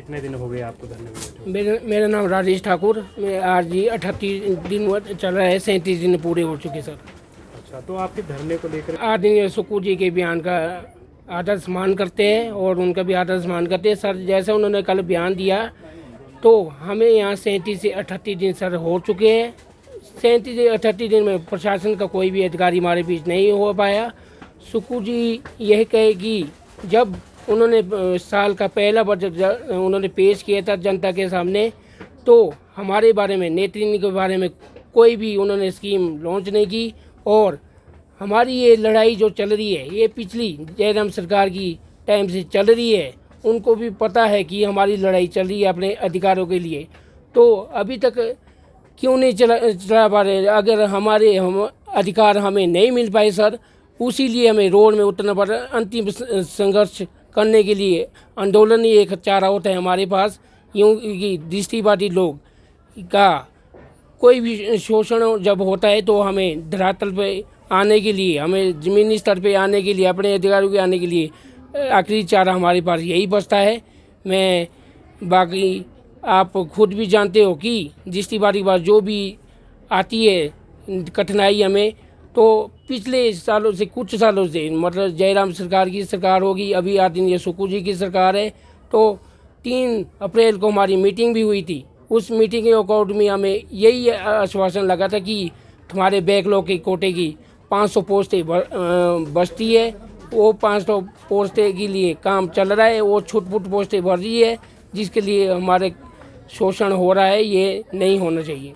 कितने दिन हो गए आपको धरने में बैठे हुए? मेरा नाम राजेश ठाकुर। मैं आज जी 38 दिन चल रहा है, 37 दिन पूरे हो चुके सर। अच्छा, तो आपके धरने को लेकर आदरणीय सुक्कू जी के बयान का आदर सम्मान करते हैं और उनका भी आदर सम्मान करते हैं सर। जैसे उन्होंने कल बयान दिया तो हमें यहाँ 37 से 38 दिन सर हो चुके हैं। 37 से 38 दिन में प्रशासन का कोई भी अधिकारी हमारे बीच नहीं हो पाया। सुक्कू जी यही कहे कि जब उन्होंने साल का पहला बजट उन्होंने पेश किया था जनता के सामने, तो हमारे बारे में, नेत्री के बारे में कोई भी उन्होंने स्कीम लॉन्च नहीं की। और हमारी ये लड़ाई जो चल रही है ये पिछली जयराम सरकार की टाइम से चल रही है। उनको भी पता है कि हमारी लड़ाई चल रही है अपने अधिकारों के लिए, तो अभी तक क्यों नहीं चला पा रहे। अगर हमारे अधिकार हमें नहीं मिल पाए सर, उसी लिए हमें रोड में उतरना पड़ रहा है। अंतिम संघर्ष करने के लिए आंदोलन ही एक चारा होता है हमारे पास। यूँ कि दृष्टिबाधी लोग का कोई भी शोषण जब होता है तो हमें धरातल पे आने के लिए, हमें ज़मीनी स्तर पे आने के लिए, अपने अधिकारों के आने के लिए आखिरी चारा हमारे पास यही बचता है। मैं बाकी आप खुद भी जानते हो कि दृष्टिबाधी के बाद जो भी आती है कठिनाई हमें, तो पिछले सालों से, कुछ सालों से, मतलब जयराम सरकार की सरकार होगी, अभी आदरणीय सुक्कू जी की सरकार है, तो 3 अप्रैल को हमारी मीटिंग भी हुई थी। उस मीटिंग के अकॉर्ड में हमें यही आश्वासन लगा था कि तुम्हारे बैकलॉग के कोटे की 500 पोस्टें बचती है, वो 500 पोस्टें के लिए काम चल रहा है। वो छुट-पुट पोस्टें भर रही है जिसके लिए हमारे शोषण हो रहा है, ये नहीं होना चाहिए।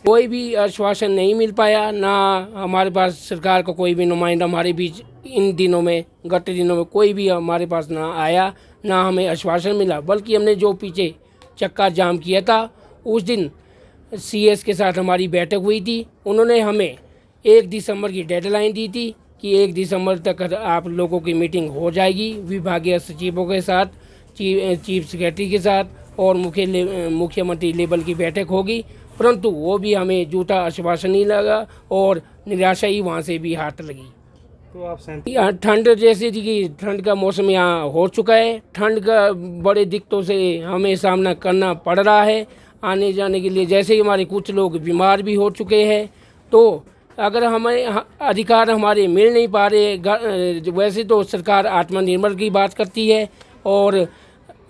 कोई भी आश्वासन नहीं मिल पाया, ना हमारे पास सरकार का कोई भी नुमाइंदा हमारे बीच इन दिनों में, गत दिनों में कोई भी हमारे पास ना आया, ना हमें आश्वासन मिला। बल्कि हमने जो पीछे चक्का जाम किया था, उस दिन सीएस के साथ हमारी बैठक हुई थी। उन्होंने हमें 1 दिसंबर की डेडलाइन दी थी कि 1 दिसंबर तक आप लोगों की मीटिंग हो जाएगी, विभागीय सचिवों के साथ, चीफ सेक्रेटरी के साथ और मुख्यमंत्री लेवल की बैठक होगी। परंतु वो भी हमें झूठा आश्वासन ही लगा और निराशा ही वहाँ से भी हाथ लगी। तो आप यहाँ ठंड, जैसे कि ठंड का मौसम यहाँ हो चुका है, ठंड का बड़े दिक्कतों से हमें सामना करना पड़ रहा है आने जाने के लिए। जैसे ही हमारे कुछ लोग बीमार भी हो चुके हैं, तो अगर हमें अधिकार हमारे मिल नहीं पा रहे। वैसे तो सरकार आत्मनिर्भर की बात करती है और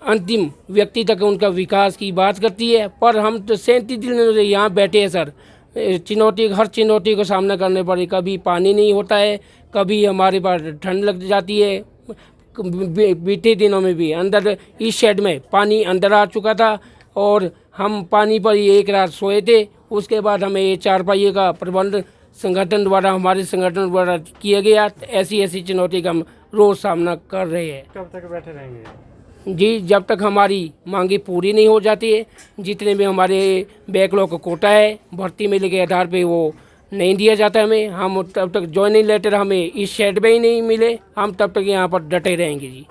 अंतिम व्यक्ति तक उनका विकास की बात करती है, पर हम तो 37 दिन से यहाँ बैठे हैं सर। हर चुनौती का सामना करने पड़े। कभी पानी नहीं होता है, कभी हमारे पास ठंड लग जाती है। बीते दिनों में भी अंदर इस शेड में पानी अंदर आ चुका था और हम पानी पर ही एक रात सोए थे। उसके बाद हमें ये चारपाई का प्रबंध संगठन द्वारा, हमारे संगठन द्वारा किया गया। ऐसी चुनौती का हम रोज़ सामना कर रहे हैं। कब तक बैठे रहेंगे जी? जब तक हमारी मांगे पूरी नहीं हो जाती है, जितने भी हमारे बैकलॉग का कोटा है भर्ती मेले के आधार पे वो नहीं दिया जाता हमें, हम तब तक ज्वाइनिंग लेटर हमें इस शेड में ही नहीं मिले, हम तब तक यहाँ पर डटे रहेंगे जी।